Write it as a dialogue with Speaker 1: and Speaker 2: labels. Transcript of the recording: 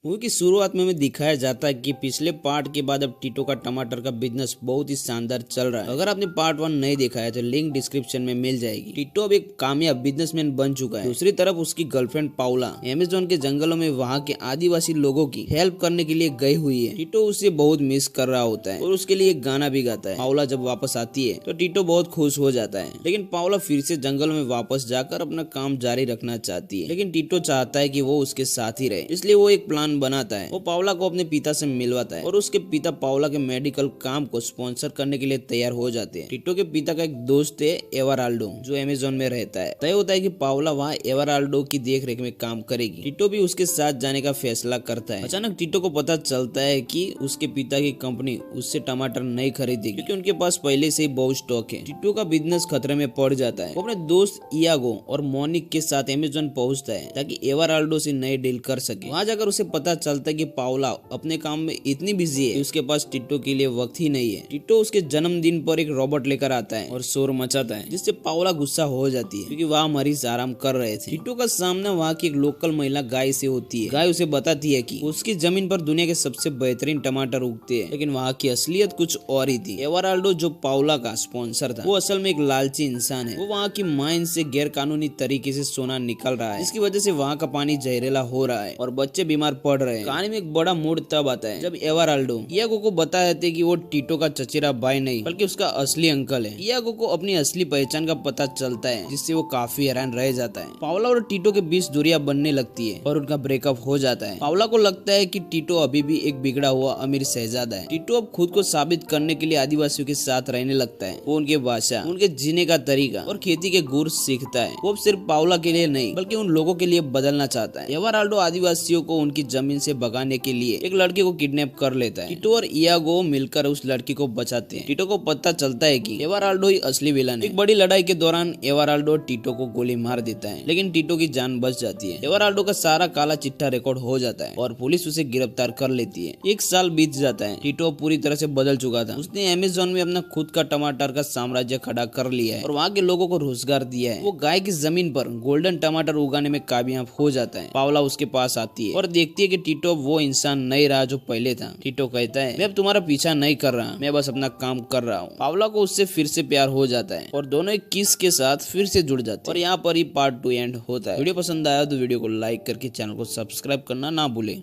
Speaker 1: Movie की शुरुआत में हमें दिखाया जाता है कि पिछले पार्ट के बाद अब टीटो का टमाटर का बिजनेस बहुत ही शानदार चल रहा है। अगर आपने पार्ट 1 नहीं देखा है तो लिंक डिस्क्रिप्शन में मिल जाएगी। टीटो अब एक कामयाब बिजनेसमैन बन चुका है। दूसरी तरफ उसकी गर्लफ्रेंड पाउला अमेज़न के जंगलों में वहाँ के आदिवासी लोगों की हेल्प करने के लिए गई हुई है। टीटो उसे बहुत मिस कर रहा होता है और उसके लिए एक गाना भी गाता है। पाउला जब वापस आती है तो टीटो बहुत खुश हो जाता है, लेकिन पाउला फिर से जंगल में वापस जाकर अपना काम जारी रखना चाहती है। लेकिन टीटो चाहता है कि वो उसके साथ ही रहे, इसलिए वो एक प्लान बनाता है। वो पाउला को अपने पिता से मिलवाता है और उसके पिता पाउला के मेडिकल काम को स्पॉन्सर करने के लिए तैयार हो जाते हैं। टीटो के पिता का एक दोस्त है एवराल्डो, जो अमेज़न में रहता है। तय होता है कि पाउला वहाँ एवराल्डो की देखरेख में काम करेगी। टीटो भी उसके साथ जाने का फैसला करता है। अचानक टीटो को पता चलता है कि उसके पिता की कंपनी उससे टमाटर नहीं खरीदेगी, क्योंकि उनके पास पहले से ही बहुत स्टॉक है। टीटो का बिजनेस खतरे में पड़ जाता है। वो अपने दोस्त इयागो और मोनिक के साथ अमेज़न पहुंचता है ताकि एवराल्डो से नई डील कर सके। वहाँ जाकर उसे पता चलता है कि पाउला अपने काम में इतनी बिजी है कि उसके पास टिट्टो के लिए वक्त ही नहीं है। टिट्टो उसके जन्मदिन पर एक रोबोट लेकर आता है और शोर मचाता है, जिससे पाउला गुस्सा हो जाती है, क्योंकि वहाँ मरीज आराम कर रहे थे। टिट्टो का सामना वहाँ की एक लोकल महिला गाय से होती है। गाय उसे बताती है कि उसकी जमीन पर दुनिया के सबसे बेहतरीन टमाटर उगते हैं, लेकिन वहाँ की असलियत कुछ और ही थी। एवराल्डो, जो पाउला का स्पॉन्सर था, वो असल में एक लालची इंसान है। वो वहाँ की माइन से गैर कानूनी तरीके से सोना निकल रहा है, जिसकी वजह से वहाँ का पानी जहरीला हो रहा है और बच्चे बीमार पड़ रहे हैं। कहानी में एक बड़ा मोड़ तब आता है जब एवराल्डो इयागो को बताते हैं कि वो टीटो का चचेरा भाई नहीं बल्कि उसका असली अंकल है। इयागो को अपनी असली पहचान का पता चलता है, जिससे वो काफी हैरान रह जाता है। पाउला और टीटो के बीच दूरियां बनने लगती है और उनका ब्रेकअप हो जाता है। पाउला को लगता है कि टीटो अभी भी एक बिगड़ा हुआ अमीर शहजादा है। टीटो अब खुद को साबित करने के लिए आदिवासियों के साथ रहने लगता है। वो उनके भाषा, उनके जीने का तरीका और खेती के गुर सीखता है। वो सिर्फ पाउला के लिए नहीं बल्कि उन लोगों के लिए बदलना चाहता है। एवराल्डो आदिवासियों को उनकी जमीन से भगाने के लिए एक लड़के को किडनैप कर लेता है। टीटो और इयागो मिलकर उस लड़की को बचाते हैं। टीटो को पता चलता है कि एवराल्डो ही असली विलन है। एक बड़ी लड़ाई के दौरान एवराल्डो टीटो को गोली मार देता है, लेकिन टीटो की जान बच जाती है। एवराल्डो का सारा काला चिट्ठा रिकॉर्ड हो जाता है और पुलिस उसे गिरफ्तार कर लेती है। एक साल बीत जाता है। टीटो पूरी तरह से बदल चुका था। उसने अमेज़न में अपना खुद का टमाटर का साम्राज्य खड़ा कर लिया है और वहाँ के लोगों को रोजगार दिया है। वो गाय की जमीन पर गोल्डन टमाटर उगाने में कामयाब हो जाता है। पाउला उसके पास आती है और देखती है कि टीटो वो इंसान नहीं रहा जो पहले था। टीटो कहता है, मैं अब तुम्हारा पीछा नहीं कर रहा, मैं बस अपना काम कर रहा हूँ। पाउला को उससे फिर से प्यार हो जाता है और दोनों एक किस के साथ फिर से जुड़ जाते हैं। और यहाँ पर ही पार्ट 2 एंड होता है। वीडियो पसंद आया तो वीडियो को लाइक करके चैनल को सब्सक्राइब करना ना भूले।